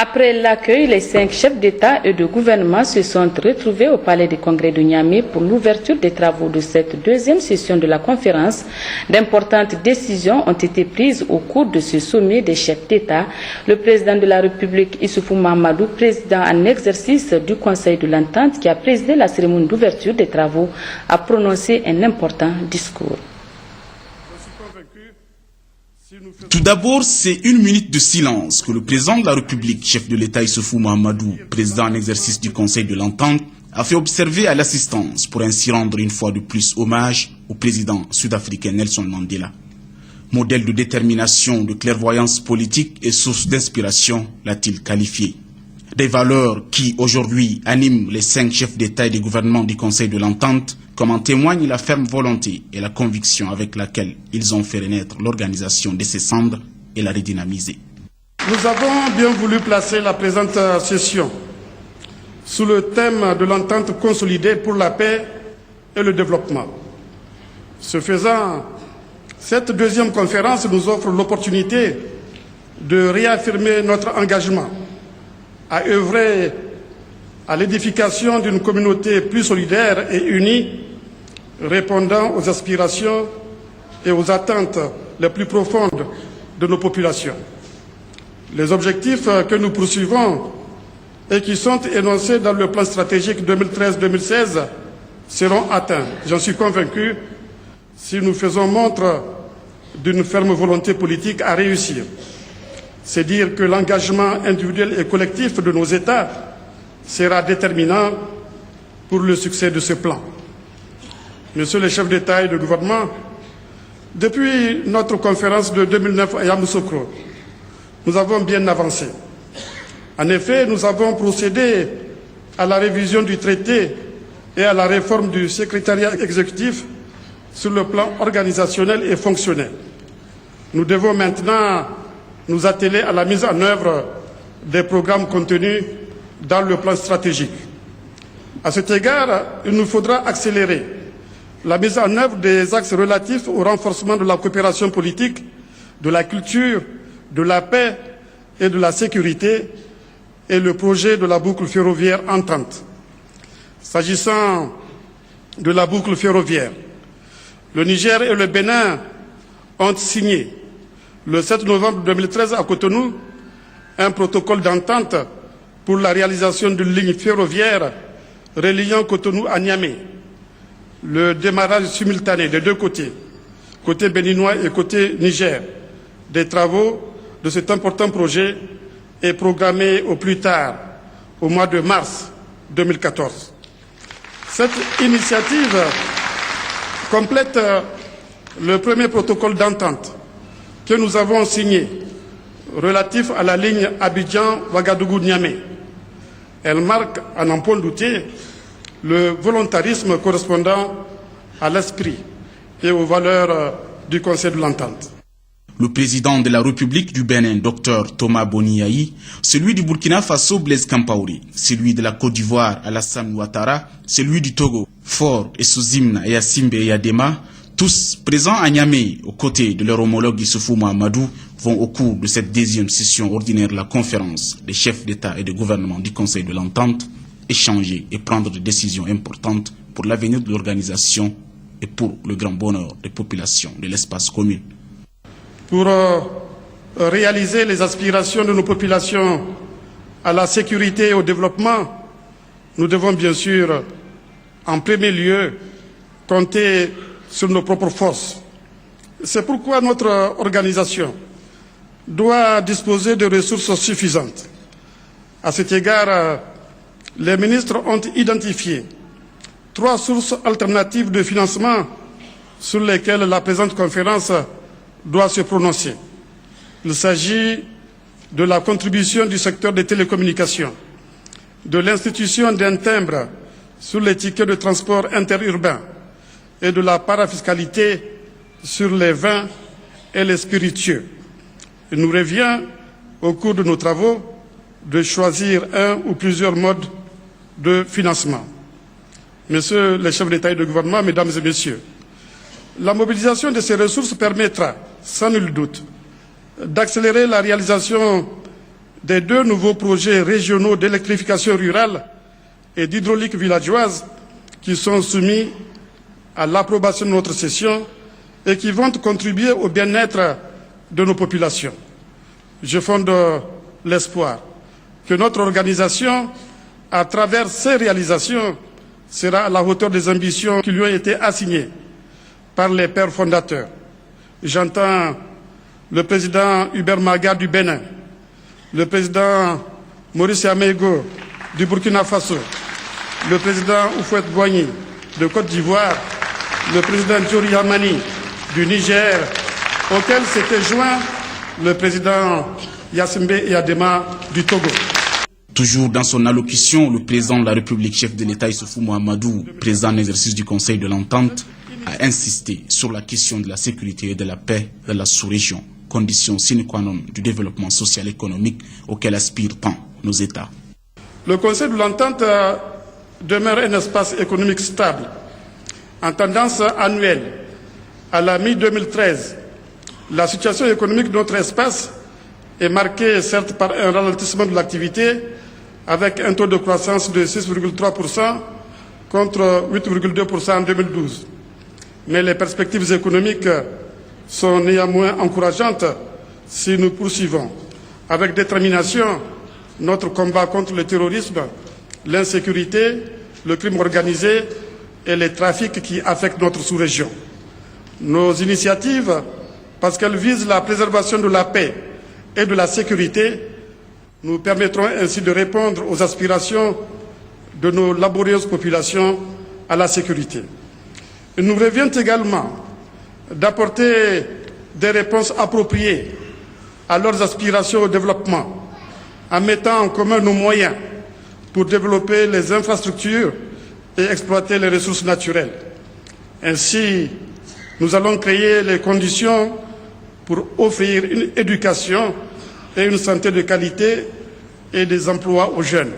Après l'accueil, les 5 chefs d'État et de gouvernement se sont retrouvés au palais des congrès de Niamey pour l'ouverture des travaux de cette deuxième session de la conférence. D'importantes décisions ont été prises au cours de ce sommet des chefs d'État. Le président de la République, Issoufou Mahamadou, président en exercice du Conseil de l'Entente, qui a présidé la cérémonie d'ouverture des travaux, a prononcé un important discours. Tout d'abord, c'est 1 minute de silence que le président de la République, chef de l'État Issoufou Mahamadou, président en exercice du Conseil de l'Entente, a fait observer à l'assistance pour ainsi rendre une fois de plus hommage au président sud-africain Nelson Mandela. Modèle de détermination, de clairvoyance politique et source d'inspiration, l'a-t-il qualifié. Des valeurs qui, aujourd'hui, animent les 5 chefs d'État et de gouvernement du Conseil de l'Entente, comme en témoigne la ferme volonté et la conviction avec laquelle ils ont fait renaître l'organisation de ces cendres et la redynamiser. Nous avons bien voulu placer la présente session sous le thème de l'entente consolidée pour la paix et le développement. Ce faisant, cette deuxième conférence nous offre l'opportunité de réaffirmer notre engagement à œuvrer à l'édification d'une communauté plus solidaire et unie, répondant aux aspirations et aux attentes les plus profondes de nos populations. Les objectifs que nous poursuivons et qui sont énoncés dans le plan stratégique 2013-2016 seront atteints, j'en suis convaincu, si nous faisons montre d'une ferme volonté politique à réussir. C'est dire que l'engagement individuel et collectif de nos États sera déterminant pour le succès de ce plan. Messieurs les chefs d'État et de gouvernement, depuis notre conférence de 2009 à Yamoussoukro, nous avons bien avancé. En effet, nous avons procédé à la révision du traité et à la réforme du secrétariat exécutif sur le plan organisationnel et fonctionnel. Nous devons maintenant nous atteler à la mise en œuvre des programmes contenus dans le plan stratégique. À cet égard, il nous faudra accélérer la mise en œuvre des axes relatifs au renforcement de la coopération politique, de la culture, de la paix et de la sécurité et le projet de la boucle ferroviaire Entente. S'agissant de la boucle ferroviaire, le Niger et le Bénin ont signé le 7 novembre 2013 à Cotonou un protocole d'entente pour la réalisation d'une ligne ferroviaire reliant Cotonou à Niamey. Le démarrage simultané des deux côtés, côté béninois et côté Niger, des travaux de cet important projet est programmé au plus tard, au mois de mars 2014. Cette initiative complète le premier protocole d'entente que nous avons signé relatif à la ligne Abidjan-Ouagadougou-Niamey. Elle marque, à n'en point douter, le volontarisme correspondant à l'esprit et aux valeurs du Conseil de l'Entente. Le président de la République du Bénin, Dr Thomas Boniaï, celui du Burkina Faso, Blaise Compaoré, celui de la Côte d'Ivoire, Alassane Ouattara, celui du Togo, Faure Essozimna et Assimbe Yadema, tous présents à Niamey, aux côtés de leur homologue Issoufou Mahamadou, vont au cours de cette deuxième session ordinaire de la conférence des chefs d'État et de gouvernement du Conseil de l'Entente, échanger et prendre des décisions importantes pour l'avenir de l'organisation et pour le grand bonheur des populations de l'espace commun. Pour réaliser les aspirations de nos populations à la sécurité et au développement, nous devons bien sûr, en premier lieu, compter sur nos propres forces. C'est pourquoi notre organisation doit disposer de ressources suffisantes. À cet égard, les ministres ont identifié 3 sources alternatives de financement sur lesquelles la présente conférence doit se prononcer. Il s'agit de la contribution du secteur des télécommunications, de l'institution d'un timbre sur les tickets de transport interurbain et de la parafiscalité sur les vins et les spiritueux. Il nous revient, au cours de nos travaux, de choisir un ou plusieurs modes de financement. Messieurs les chefs d'État et de gouvernement, mesdames et messieurs, la mobilisation de ces ressources permettra, sans nul doute, d'accélérer la réalisation des 2 nouveaux projets régionaux d'électrification rurale et d'hydraulique villageoise qui sont soumis à l'approbation de notre session et qui vont contribuer au bien-être de nos populations. Je fonde l'espoir que notre organisation, à travers ces réalisations, sera à la hauteur des ambitions qui lui ont été assignées par les pères fondateurs. J'entends le président Hubert Maga du Bénin, le président Maurice Amego du Burkina Faso, le président Houphouët-Boigny de Côte d'Ivoire, le président Djori Hamani du Niger, auquel s'était joint le président Yassimbe Eyadema du Togo. Toujours dans son allocution, le président de la République, chef de l'État Issoufou Mahamadou, président en exercice du Conseil de l'Entente, a insisté sur la question de la sécurité et de la paix dans la sous-région, condition sine qua non du développement social et économique auquel aspirent tant nos États. Le Conseil de l'Entente demeure un espace économique stable, en tendance annuelle. À la mi-2013, la situation économique de notre espace est marquée certes par un ralentissement de l'activité avec un taux de croissance de 6,3% contre 8,2% en 2012. Mais les perspectives économiques sont néanmoins encourageantes si nous poursuivons avec détermination notre combat contre le terrorisme, l'insécurité, le crime organisé et les trafics qui affectent notre sous-région. Nos initiatives, parce qu'elles visent la préservation de la paix et de la sécurité, nous permettront ainsi de répondre aux aspirations de nos laborieuses populations à la sécurité. Il nous revient également d'apporter des réponses appropriées à leurs aspirations au développement, en mettant en commun nos moyens pour développer les infrastructures et exploiter les ressources naturelles. Ainsi, nous allons créer les conditions pour offrir une éducation et une santé de qualité et des emplois aux jeunes.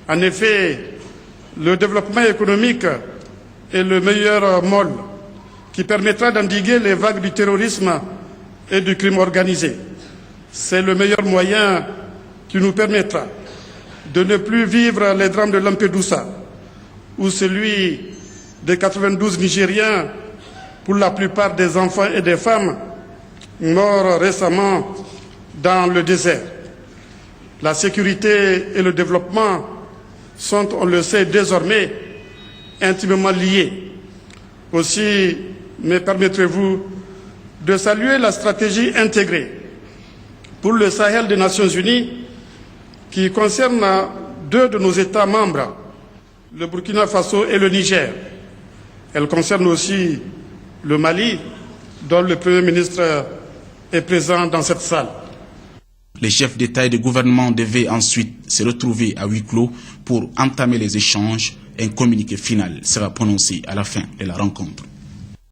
En effet, le développement économique est le meilleur moyen qui permettra d'endiguer les vagues du terrorisme et du crime organisé. C'est le meilleur moyen qui nous permettra de ne plus vivre les drames de Lampedusa ou celui des 92 Nigériens, pour la plupart des enfants et des femmes, morts récemment dans le désert. La sécurité et le développement sont, on le sait désormais, intimement liés. Aussi, me permettrez-vous de saluer la stratégie intégrée pour le Sahel des Nations Unies qui concerne 2 de nos États membres, le Burkina Faso et le Niger. Elle concerne aussi le Mali, dont le Premier ministre est présent dans cette salle. Les chefs d'État et de gouvernement devaient ensuite se retrouver à huis clos pour entamer les échanges. Un communiqué final sera prononcé à la fin de la rencontre.